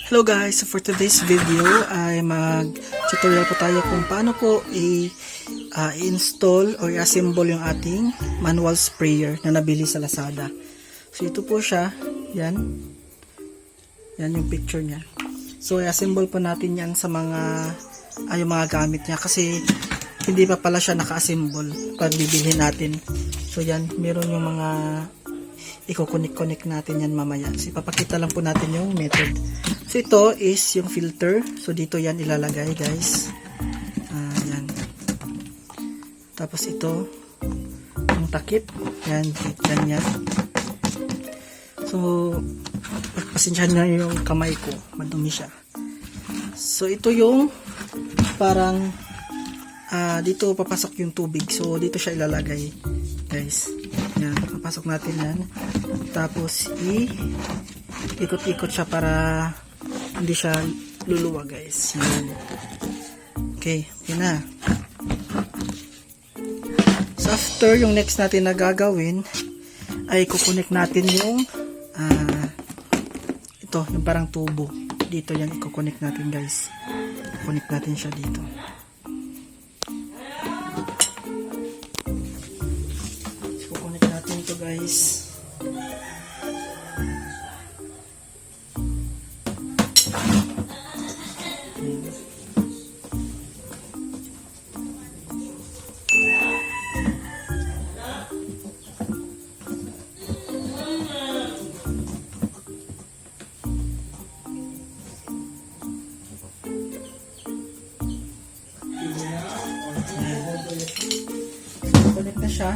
Hello guys, so for today's video ay mag-tutorial po tayo kung paano po i-install or i-assemble yung ating manual sprayer na nabili sa Lazada. So ito po siya, yan yung picture niya. So i-assemble po natin yan sa yung mga gamit niya kasi hindi pa pala siya naka-assemble pag bibilhin natin. So yan, meron yung mga i-connect natin yan mamaya. So ipapakita lang po natin yung method. So ito is yung filter. So dito yan ilalagay guys. Yan. Tapos ito yung takip. Yan, ganyan. So pagpasensyahan na yung kamay ko. Madumi siya. So ito yung parang dito papasok yung tubig. So dito siya ilalagay guys. Yan, papasok natin yan. Tapos ikot-ikot siya para hindi siya luluwa guys. Yan. Okay, yun na. So after, yung next natin na gagawin ay kukunik natin yung ito, yung parang tubo. Dito yan ikukunik natin guys. Kunik natin siya dito. So kukunik natin ito guys. Connect na siya.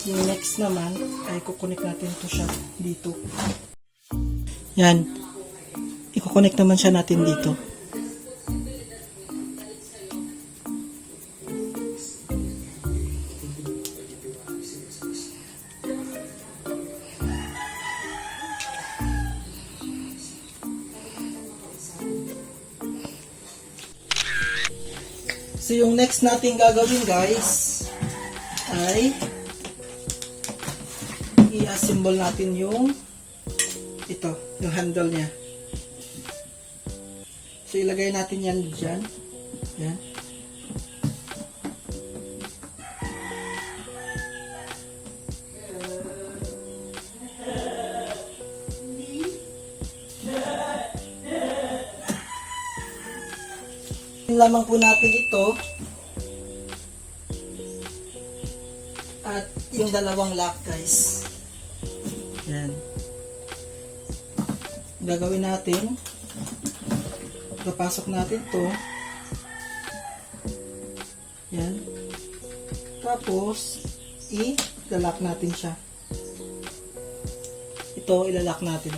Yung next naman ay kukunik natin ito siya dito. Yan. Ikukunik naman siya natin dito. So yung next natin gagawin guys ay i-assemble natin yung yung handle niya. So ilagay natin yan dyan. Yan. Lamang po natin ito at yung dalawang lock guys. Yan. Gagawin natin, papasok natin to. Yan. Tapos i-lock natin siya. Ito ilalak natin.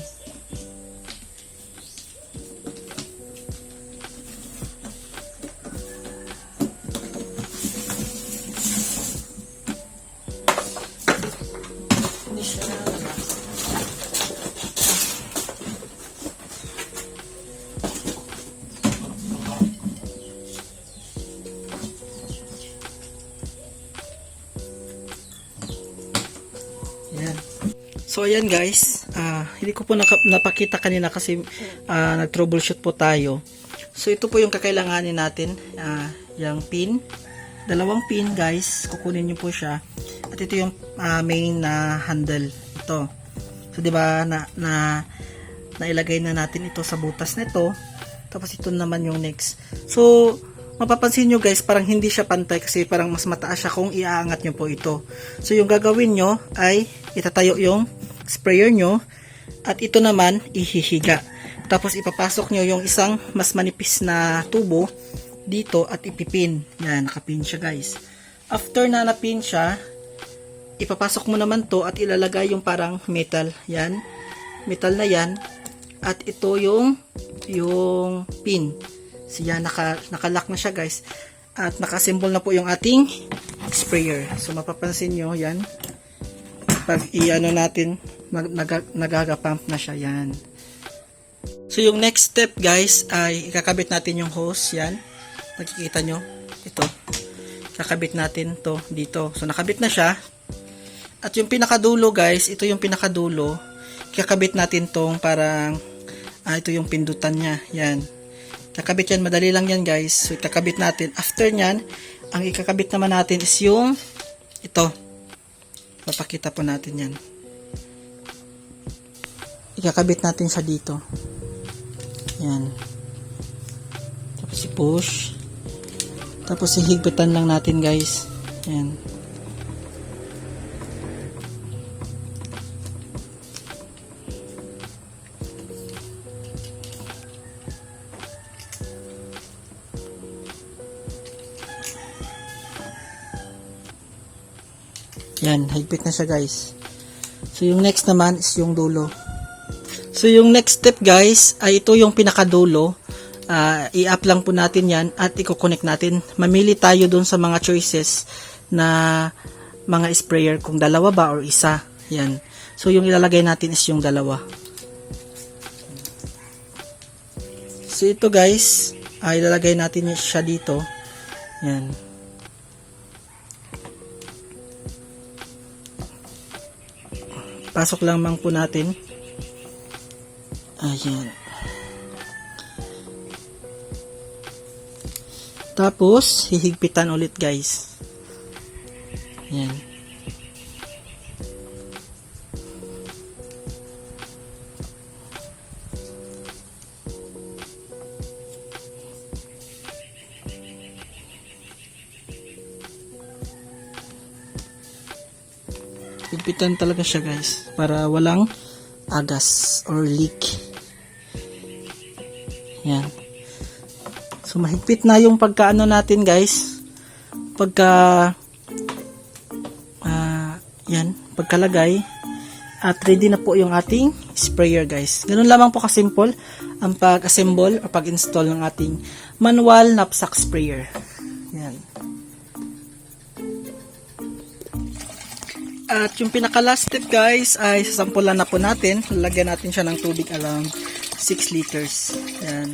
So ayan guys, hindi ko po napakita kanina kasi nag-troubleshoot po tayo. So ito po yung kakailanganin natin, yung pin, dalawang pin guys, kukunin nyo po siya. At ito yung main na handle, ito. So diba nailagay na natin ito sa butas nito. Tapos ito naman yung next. So mapapansin nyo guys, parang hindi siya pantay kasi parang mas mataas siya kung iaangat nyo po ito. So yung gagawin nyo ay itatayo yung sprayer nyo at ito naman ihihiga. Tapos ipapasok nyo yung isang mas manipis na tubo dito at ipipin. Yan, nakapin siya guys. After na napin siya, ipapasok mo naman to at ilalagay yung parang metal. Yan, metal na yan. At ito yung pin. So yan, nakalock na siya guys. At naka-assemble na po yung ating sprayer. So mapapansin nyo, yan. Pag i-ano natin, nagagapump na siya, yan. So yung next step guys ay ikakabit natin yung hose, yan. Nakikita nyo, ito. Kakabit natin to dito. So nakabit na siya. At yung pinakadulo guys, ito yung pinakadulo. Kakabit natin tong parang ito yung pindutan niya. Yan. Kakabit yan. Madali lang yan guys. So ikakabit natin. After nyan, ang ikakabit naman natin is yung ito. Papakita po natin yan. Ikakabit natin siya dito. Yan. Tapos i-push. Tapos ihigpitan lang natin guys. Yan. Yan, higpit na siya guys. So yung next naman is yung dulo. So yung next step guys ay ito yung pinakadulo. I-up lang po natin yan at i-connect natin. Mamili tayo dun sa mga choices na mga sprayer kung dalawa ba or isa. Yan. So yung ilalagay natin is yung dalawa. So ito guys, ilalagay natin siya dito. Yan. Pasok lang po natin. Ayan. Tapos, hihigpitan ulit guys. Ayan. Higpitan talaga siya guys para walang agas or leak. Yan. So mahigpit na yung pagkaano natin guys. Yan, pagkalagay at ready na po yung ating sprayer guys. Ganun lamang po kasimple ang pag-assemble o pag-install ng ating manual knapsack sprayer. Yan. At yung pinaka last step guys ay sasampulan na po natin. Lagyan natin siya ng tubig around 6 liters. Yan.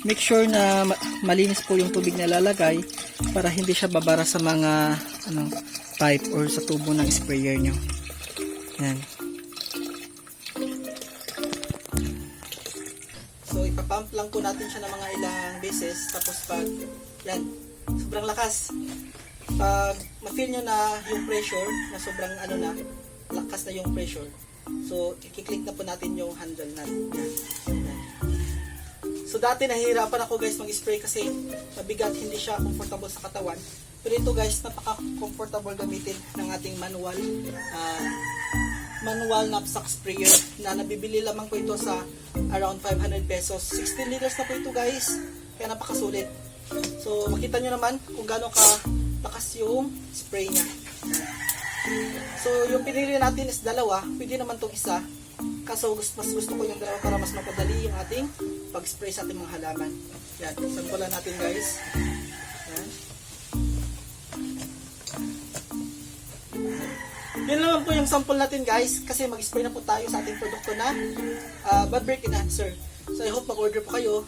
Make sure na malinis po yung tubig na lalagay para hindi siya babara sa mga pipe or sa tubo ng sprayer nyo. Yan. So ipapump lang po natin siya ng mga ilang beses tapos pag yan, sobrang lakas. Pag ma-feel nyo na yung pressure na sobrang lakas na yung pressure, so i-click na po natin yung handle natin. Yan. So dati nahihirapan ako guys mag-spray kasi mabigat, hindi siya comfortable sa katawan. Pero ito guys, napaka-comfortable gamitin ng ating manual knapsack sprayer na nabibili lamang po ito sa around 500 pesos. 16 liters na po ito guys, kaya napakasulit. So makita nyo naman kung gaano lakas yung spray niya. So yung pinili natin is dalawa, pwede naman itong isa. Kaso mas gusto ko yung dalawa para mas mapadali yung ating pag-spray sa ating mga halaman. Yan, sampulan natin guys. Yan. Yun naman po yung sample natin guys, kasi mag-spray na po tayo sa ating produkto na bad break enhancer. So I hope mag-order po kayo